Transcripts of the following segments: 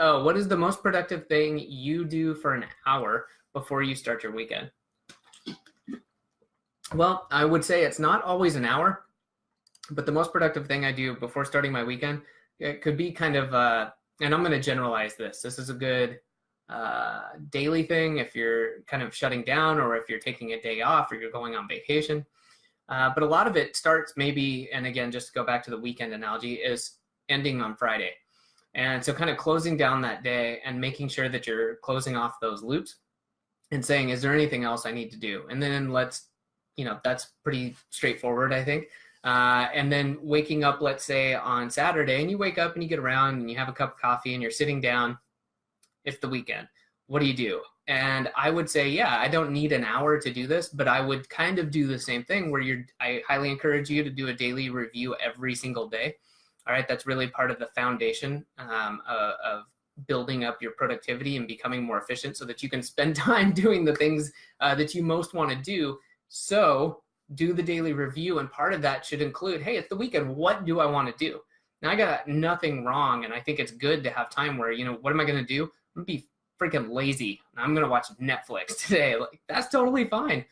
Oh, what is the most productive thing you do for an hour before you start your weekend? Well, I would say it's not always an hour, but the most productive thing I do before starting my weekend, it could be kind of, and I'm going to generalize this. This is a good daily thing if you're kind of shutting down or if you're taking a day off or you're going on vacation. But a lot of it starts maybe, and again, just to go back to the weekend analogy, is ending on Friday. And so kind of closing down that day and making sure that you're closing off those loops and saying, is there anything else I need to do? And then that's pretty straightforward, I think. And then waking up, let's say on Saturday, and you wake up and you get around and you have a cup of coffee and you're sitting down. It's the weekend. What do you do? And I would say, yeah, I don't need an hour to do this, but I would kind of do the same thing where I highly encourage you to do a daily review every single day. All right, that's really part of the foundation of building up your productivity and becoming more efficient so that you can spend time doing the things that you most want to do. So do the daily review, and part of that should include, hey, it's the weekend. What do I want to do? Now, I got nothing wrong, and I think it's good to have time where, what am I going to do? I'm going to be freaking lazy. I'm going to watch Netflix today. Like, that's totally fine.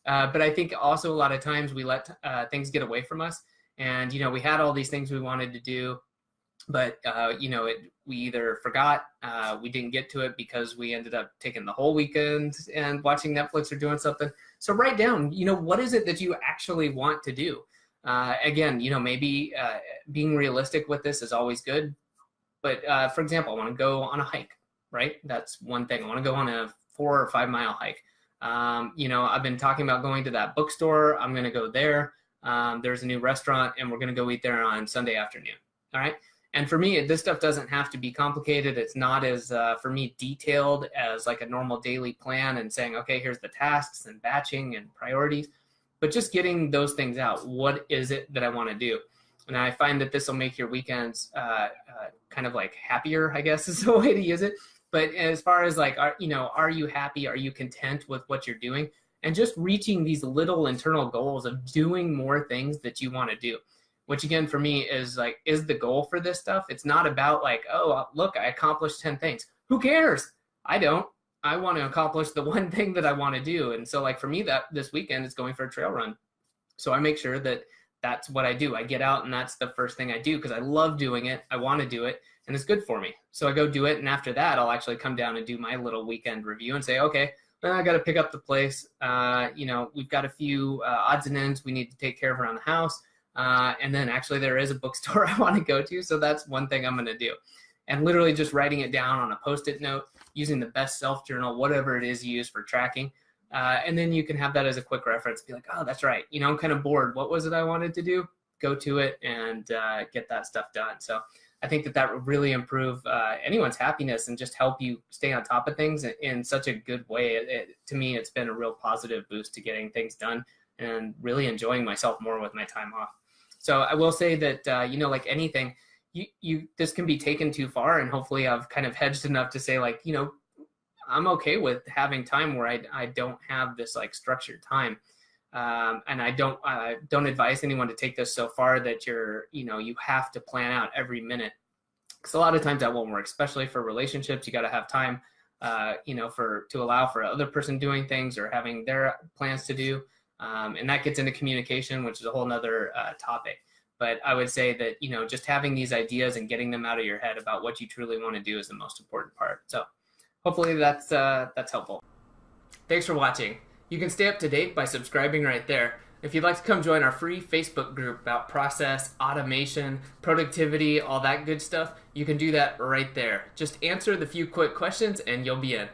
But I think also a lot of times we let things get away from us. And, we had all these things we wanted to do, but, we either forgot, we didn't get to it because we ended up taking the whole weekend and watching Netflix or doing something. So write down, what is it that you actually want to do? Again, maybe being realistic with this is always good. But for example, I want to go on a hike, right? That's one thing. I want to go on a 4 or 5 mile hike. I've been talking about going to that bookstore. I'm going to go there. There's a new restaurant and we're going to go eat there on Sunday afternoon. All right. And for me, this stuff doesn't have to be complicated. It's not as, for me, detailed as like a normal daily plan and saying, okay, here's the tasks and batching and priorities, but just getting those things out. What is it that I want to do? And I find that this will make your weekends kind of like happier, I guess is the way to use it. But as far as like, are you happy? Are you content with what you're doing? And just reaching these little internal goals of doing more things that you want to do, which again, for me is the goal for this stuff. It's not about like, oh, look, I accomplished 10 things. Who cares? I don't. I want to accomplish the one thing that I want to do. And so like for me, that this weekend is going for a trail run. So I make sure that that's what I do. I get out and that's the first thing I do because I love doing it. I want to do it and it's good for me. So I go do it. And after that, I'll actually come down and do my little weekend review and say, okay, I got to pick up the place. We've got a few odds and ends we need to take care of around the house. And then actually there is a bookstore I want to go to. So that's one thing I'm going to do. And literally just writing it down on a Post-it note, using the best self-journal, whatever it is you use for tracking. And then you can have that as a quick reference. Be like, oh, that's right. I'm kind of bored. What was it I wanted to do? Go to it and get that stuff done. So I think that would really improve anyone's happiness and just help you stay on top of things in such a good way. To me, it's been a real positive boost to getting things done and really enjoying myself more with my time off. So I will say that, like anything, this can be taken too far, and hopefully I've kind of hedged enough to say like, I'm okay with having time where I don't have this like structured time. And I don't advise anyone to take this so far that you have to plan out every minute. Because a lot of times that won't work, especially for relationships. You got to have time, to allow for other person doing things or having their plans to do. And that gets into communication, which is a whole nother topic. But I would say that, just having these ideas and getting them out of your head about what you truly want to do is the most important part. So hopefully that's helpful. Thanks for watching. You can stay up to date by subscribing right there. If you'd like to come join our free Facebook group about process, automation, productivity, all that good stuff, you can do that right there. Just answer the few quick questions and you'll be in.